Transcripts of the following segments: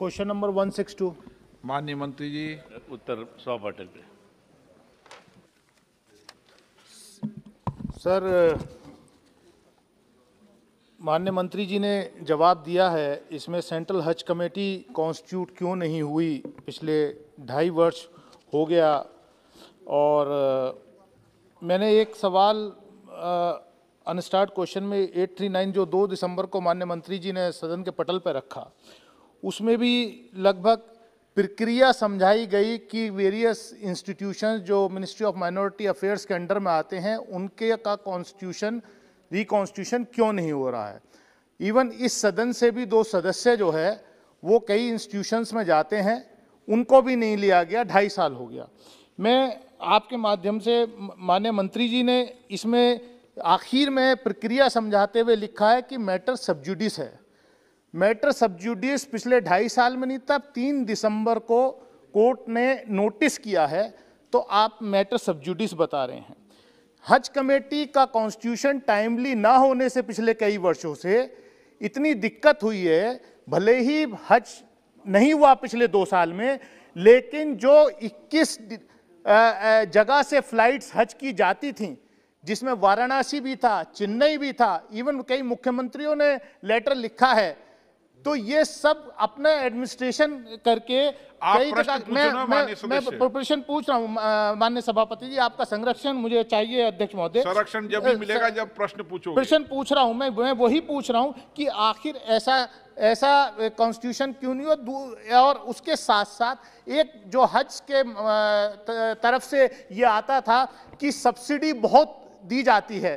Question number 162। माननीय मंत्री जी। उत्तर 100 पाटिल पे। सर, माननीय मंत्री जी ने जवाब दिया है, इसमें सेंट्रल हज कमेटी कॉन्स्टिट्यूट क्यों नहीं हुई, पिछले 2.5 वर्ष हो गया। और मैंने एक सवाल अनस्टार्ट क्वेश्चन में 839 जो 2 दिसंबर को माननीय मंत्री जी ने सदन के पटल पर रखा, उसमें भी लगभग प्रक्रिया समझाई गई कि वेरियस इंस्टीट्यूशंस जो मिनिस्ट्री ऑफ माइनॉरिटी अफेयर्स के अंडर में आते हैं उनके का कॉन्स्टिट्यूशन रिकॉन्स्टिट्यूशन क्यों नहीं हो रहा है। इवन इस सदन से भी 2 सदस्य जो है वो कई इंस्टीट्यूशंस में जाते हैं, उनको भी नहीं लिया गया। 2.5 साल हो गया। मैं आपके माध्यम से, माननीय मंत्री जी ने इसमें आखिर में प्रक्रिया समझाते हुए लिखा है कि मैटर सब जुडिस है। मैटर सब जुडिस पिछले 2.5 साल में नहीं, तब 3 दिसंबर को कोर्ट ने नोटिस किया है, तो आप मैटर सब जुडिस बता रहे हैं। हज कमेटी का कॉन्स्टिट्यूशन टाइमली ना होने से पिछले कई वर्षों से इतनी दिक्कत हुई है। भले ही हज नहीं हुआ पिछले 2 साल में, लेकिन जो 21 जगह से फ्लाइट्स हज की जाती थीं, जिसमें वाराणसी भी था, चेन्नई भी था, इवन कई मुख्यमंत्रियों ने लेटर लिखा है, तो ये सब अपना एडमिनिस्ट्रेशन करके कई जगह। मैं प्रश्न पूछ रहा हूं माननीय सभापति जी, आपका संरक्षण मुझे चाहिए अध्यक्ष महोदय। संरक्षण जब भी मिलेगा जब प्रश्न पूछोगे। प्रश्न पूछ रहा हूं मैं वही पूछ रहा हूं कि आखिर ऐसा कॉन्स्टिट्यूशन क्यों नहीं हो। और उसके साथ साथ एक जो हज के तरफ से ये आता था कि सब्सिडी बहुत दी जाती है।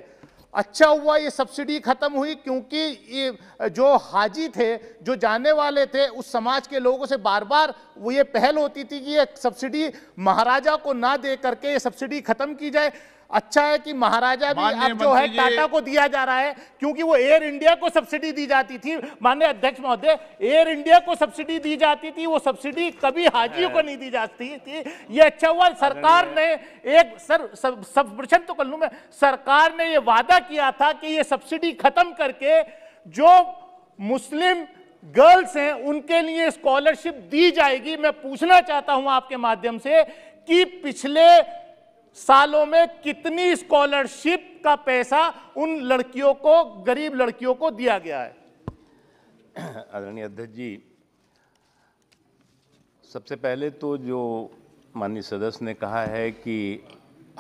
अच्छा हुआ ये सब्सिडी खत्म हुई, क्योंकि ये जो हाजी थे, जो जाने वाले थे, उस समाज के लोगों से बार बार वो ये पहल होती थी कि ये सब्सिडी महाराजा को ना दे करके ये सब्सिडी खत्म की जाए। अच्छा है कि महाराजा भी अब जो है टाटा को दिया जा रहा है, क्योंकि वो एयर इंडिया को सब्सिडी दी जाती थी। माननीय अध्यक्ष महोदय, एयर इंडिया को सब्सिडी दी जाती थी, वो सब्सिडी कभी हाजियों को नहीं दी जाती थी। ये अच्छा हुआ सरकार ने एक सब प्रश्न तो कर लूं मैं, सरकार ने ये वादा किया था कि ये सब्सिडी खत्म करके जो मुस्लिम गर्ल्स हैं उनके लिए स्कॉलरशिप दी जाएगी। मैं पूछना चाहता हूं आपके माध्यम से कि पिछले सालों में कितनी स्कॉलरशिप का पैसा उन लड़कियों को, गरीब लड़कियों को दिया गया है। आदरणीय अध्यक्ष जी, सबसे पहले तो जो माननीय सदस्य ने कहा है कि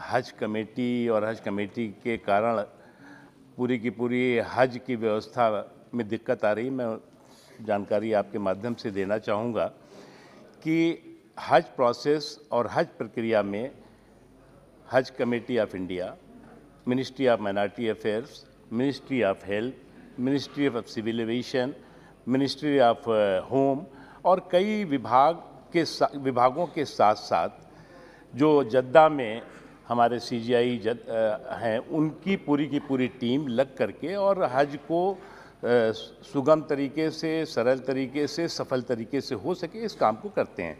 हज कमेटी और हज कमेटी के कारण पूरी की पूरी हज की व्यवस्था में दिक्कत आ रही, मैं जानकारी आपके माध्यम से देना चाहूँगा कि हज प्रोसेस और हज प्रक्रिया में हज committee of India, ministry of minority affairs, ministry of health, ministry of civil aviation, ministry of home और कई विभागों के साथ साथ जो जद्दा में हमारे CGI हैं, उनकी पूरी की पूरी टीम लग करके और हज को सुगम तरीके से, सरल तरीके से, सफल तरीके से हो सके, इस काम को करते हैं।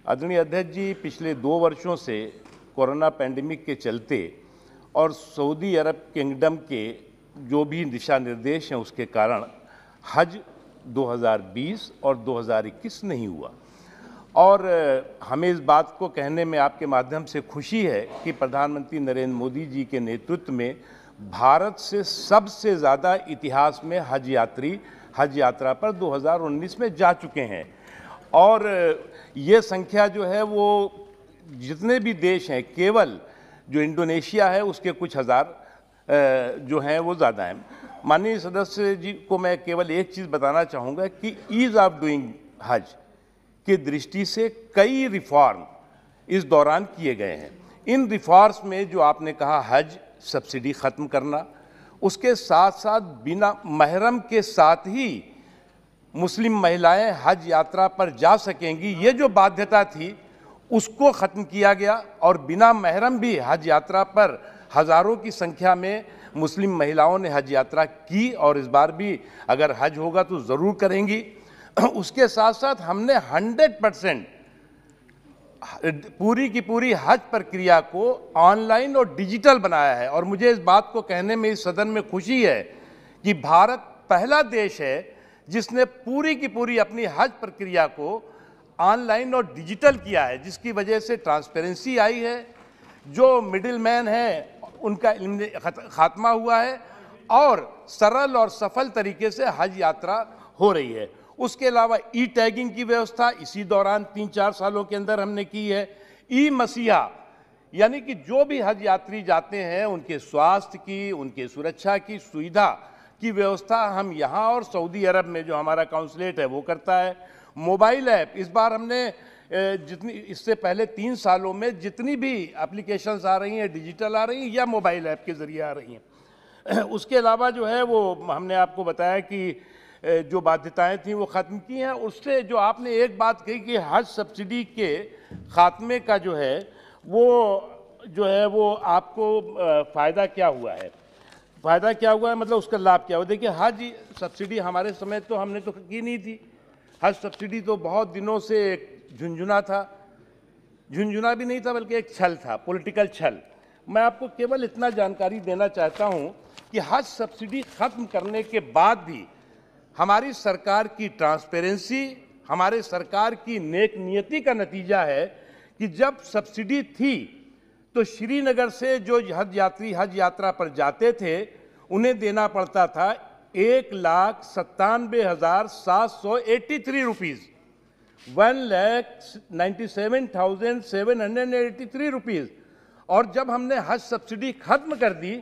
आदरणीय अध्यक्ष जी, पिछले 2 वर्षों से कोरोना पैंडेमिक के चलते और सऊदी अरब किंगडम के जो भी दिशा निर्देश हैं उसके कारण हज 2020 और 2021 नहीं हुआ। और हमें इस बात को कहने में आपके माध्यम से खुशी है कि प्रधानमंत्री नरेंद्र मोदी जी के नेतृत्व में भारत से सबसे ज़्यादा इतिहास में हज यात्री हज यात्रा पर 2019 में जा चुके हैं। और ये संख्या जो है वो जितने भी देश हैं, केवल जो इंडोनेशिया है उसके कुछ हज़ार जो हैं वो ज़्यादा हैं। माननीय सदस्य जी को मैं केवल एक चीज़ बताना चाहूँगा कि ईज़ ऑफ डूइंग हज की दृष्टि से कई रिफॉर्म इस दौरान किए गए हैं। इन रिफॉर्म्स में जो आपने कहा हज सब्सिडी ख़त्म करना, उसके साथ साथ बिना महरम के साथ ही मुस्लिम महिलाएं हज यात्रा पर जा सकेंगी, ये जो बाध्यता थी उसको ख़त्म किया गया और बिना महरम भी हज यात्रा पर हज़ारों की संख्या में मुस्लिम महिलाओं ने हज यात्रा की और इस बार भी अगर हज होगा तो ज़रूर करेंगी। उसके साथ साथ हमने 100% पूरी की पूरी हज प्रक्रिया को ऑनलाइन और डिजिटल बनाया है। और मुझे इस बात को कहने में इस सदन में खुशी है कि भारत पहला देश है जिसने पूरी की पूरी अपनी हज प्रक्रिया को ऑनलाइन और डिजिटल किया है, जिसकी वजह से ट्रांसपेरेंसी आई है, जो मिडिल मैन है उनका खात्मा हुआ है और सरल और सफल तरीके से हज यात्रा हो रही है। उसके अलावा ई टैगिंग की व्यवस्था इसी दौरान 3-4 सालों के अंदर हमने की है। ई मसीहा, यानी कि जो भी हज यात्री जाते हैं उनके स्वास्थ्य की, उनके सुरक्षा की सुविधा की व्यवस्था हम यहाँ और सऊदी अरब में जो हमारा काउंसलेट है वो करता है। मोबाइल ऐप, इस बार हमने जितनी, इससे पहले 3 सालों में जितनी भी एप्लीकेशंस आ रही हैं डिजिटल आ रही हैं या मोबाइल ऐप के ज़रिए आ रही हैं। उसके अलावा जो है वो हमने आपको बताया कि जो बाध्यताएं थी वो ख़त्म की हैं। उससे जो आपने एक बात कही कि हज सब्सिडी के ख़ात्मे का जो है वो आपको फ़ायदा क्या हुआ है, फ़ायदा क्या हुआ है, मतलब उसका लाभ क्या हुआ। देखिए, हज सब्सिडी हमारे समय तो हमने तो की नहीं थी। हज सब्सिडी तो बहुत दिनों से झुंझुना था, झुंझुना भी नहीं था बल्कि एक छल था, पॉलिटिकल छल। मैं आपको केवल इतना जानकारी देना चाहता हूं कि हज सब्सिडी खत्म करने के बाद भी हमारी सरकार की ट्रांसपेरेंसी, हमारे सरकार की नेक नियति का नतीजा है कि जब सब्सिडी थी तो श्रीनगर से जो हज यात्री हज यात्रा पर जाते थे उन्हें देना पड़ता था 1,97,783 रुपीज़, 1,97,783 रुपीज़। और जब हमने हज सब्सिडी खत्म कर दी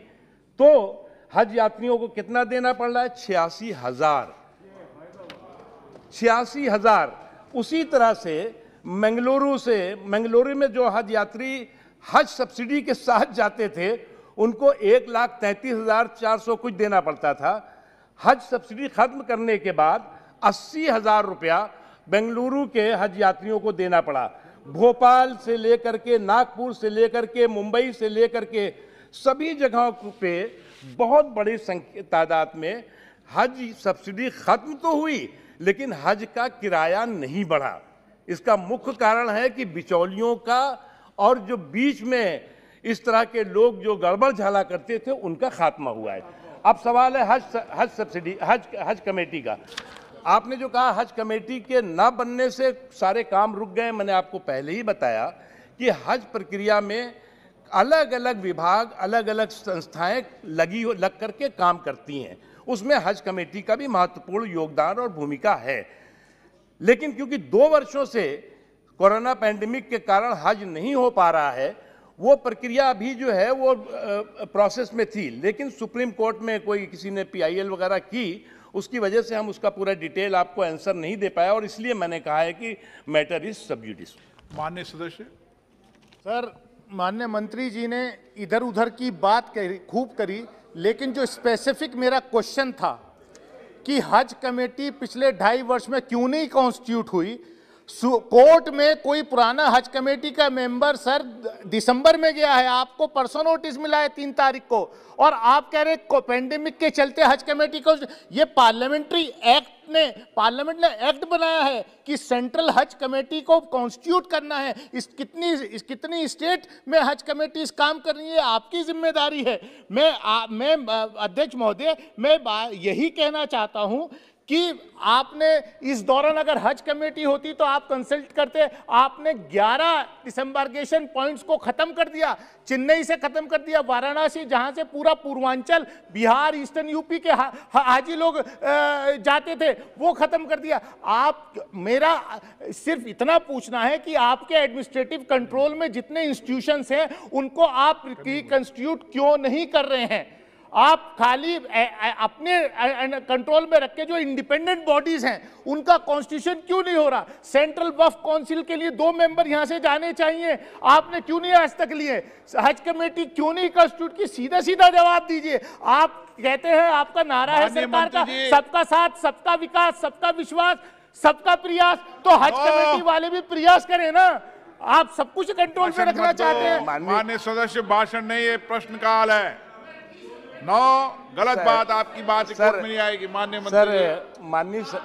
तो हज यात्रियों को कितना देना पड़ रहा है? 86,000। उसी तरह से मंगलुरु में जो हज यात्री हज सब्सिडी के साथ जाते थे उनको 1,33,400 कुछ देना पड़ता था। हज सब्सिडी खत्म करने के बाद 80,000 रुपया बेंगलुरु के हज यात्रियों को देना पड़ा। भोपाल से लेकर के, नागपुर से लेकर के, मुंबई से लेकर के सभी जगहों पे बहुत बड़ी तादाद में हज सब्सिडी खत्म तो हुई लेकिन हज का किराया नहीं बढ़ा। इसका मुख्य कारण है कि बिचौलियों का और जो बीच में इस तरह के लोग जो गड़बड़ झाला करते थे उनका खात्मा हुआ है। अब सवाल है हज सब्सिडी, हज कमेटी का। आपने जो कहा हज कमेटी के न बनने से सारे काम रुक गए, मैंने आपको पहले ही बताया कि हज प्रक्रिया में अलग अलग विभाग, अलग अलग संस्थाएं लग करके काम करती हैं, उसमें हज कमेटी का भी महत्वपूर्ण योगदान और भूमिका है। लेकिन क्योंकि 2 वर्षों से कोरोना पैंडेमिक के कारण हज नहीं हो पा रहा है, वो प्रक्रिया अभी जो है वो प्रोसेस में थी, लेकिन सुप्रीम कोर्ट में किसी ने PIL वगैरह की, उसकी वजह से हम उसका पूरा डिटेल आपको आंसर नहीं दे पाया और इसलिए मैंने कहा है कि मैटर इज सब जुडिस। माननीय सदस्य। सर, माननीय मंत्री जी ने इधर उधर की बात खूब करी, लेकिन जो स्पेसिफिक मेरा क्वेश्चन था कि हज कमेटी पिछले 2.5 वर्ष में क्यों नहीं कॉन्स्टिट्यूट हुई। कोर्ट में कोई पुराना हज कमेटी का मेंबर सर दिसंबर में गया है, आपको परसों नोटिस मिला है 3 तारीख को, और आप कह रहे पैंडेमिक के चलते हज कमेटी को। ये पार्लियामेंट ने एक्ट बनाया है कि सेंट्रल हज कमेटी को कॉन्स्टिट्यूट करना है। कितनी स्टेट में हज कमेटी इस काम कर रही है, आपकी जिम्मेदारी है। मैं अध्यक्ष महोदय, मैं यही कहना चाहता हूं कि आपने इस दौरान अगर हज कमेटी होती तो आप कंसल्ट करते। आपने 11 डिसएम्बार्केशन पॉइंट्स को खत्म कर दिया, चेन्नई से खत्म कर दिया, वाराणसी जहां से पूरा पूर्वांचल, बिहार, ईस्टर्न यूपी के हाजी लोग जाते थे, वो खत्म कर दिया। मेरा सिर्फ इतना पूछना है कि आपके एडमिनिस्ट्रेटिव कंट्रोल में जितने इंस्टीट्यूशंस हैं उनको आप रिकंस्टिट्यूट क्यों नहीं कर रहे हैं? आप खाली अपने कंट्रोल में रख के जो इंडिपेंडेंट बॉडीज हैं उनका कॉन्स्टिट्यूशन क्यों नहीं हो रहा? सेंट्रल वक्फ काउंसिल के लिए 2 मेंबर यहां से जाने चाहिए, आपने क्यों नहीं आज तक लिए? हज कमेटी क्यों नहीं कॉन्स्टिट्यूट की? सीधा सीधा जवाब दीजिए। आप कहते हैं, आपका नारा है सरकार का सबका साथ, सबका विकास, सबका विश्वास, सबका प्रयास, तो हज कमेटी वाले भी प्रयास करें ना। आप सब कुछ कंट्रोल में रखना चाहते हैं। माननीय सदस्य, भाषण नहीं, ये प्रश्नकाल है। गलत बात, आपकी बात कोर्ट में नहीं आएगी। माननीय मंत्री सर,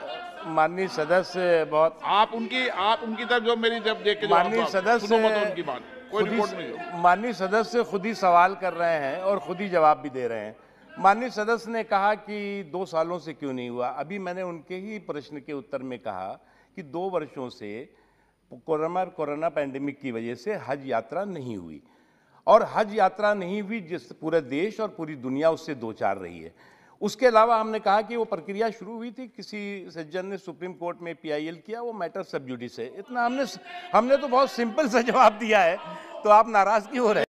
माननीय सदस्य बहुत आप उनकी तरफ जो मेरी जब देख के माननीय सदस्य उनकी बात कोई रिपोर्ट नहीं। माननीय सदस्य खुद ही सवाल कर रहे हैं और खुद ही जवाब भी दे रहे हैं। माननीय सदस्य ने कहा कि 2 सालों से क्यों नहीं हुआ। अभी मैंने उनके ही प्रश्न के उत्तर में कहा कि 2 वर्षों से कोरोना पैंडेमिक की वजह से हज यात्रा नहीं हुई, और हज यात्रा नहीं हुई जिस पूरे देश और पूरी दुनिया उससे दो चार रही है। उसके अलावा हमने कहा कि वो प्रक्रिया शुरू हुई थी, किसी सज्जन ने सुप्रीम कोर्ट में पीआईएल किया, वो मैटर सब जुडिस है। इतना हमने तो बहुत सिंपल सा जवाब दिया है, तो आप नाराज क्यों हो रहे हैं?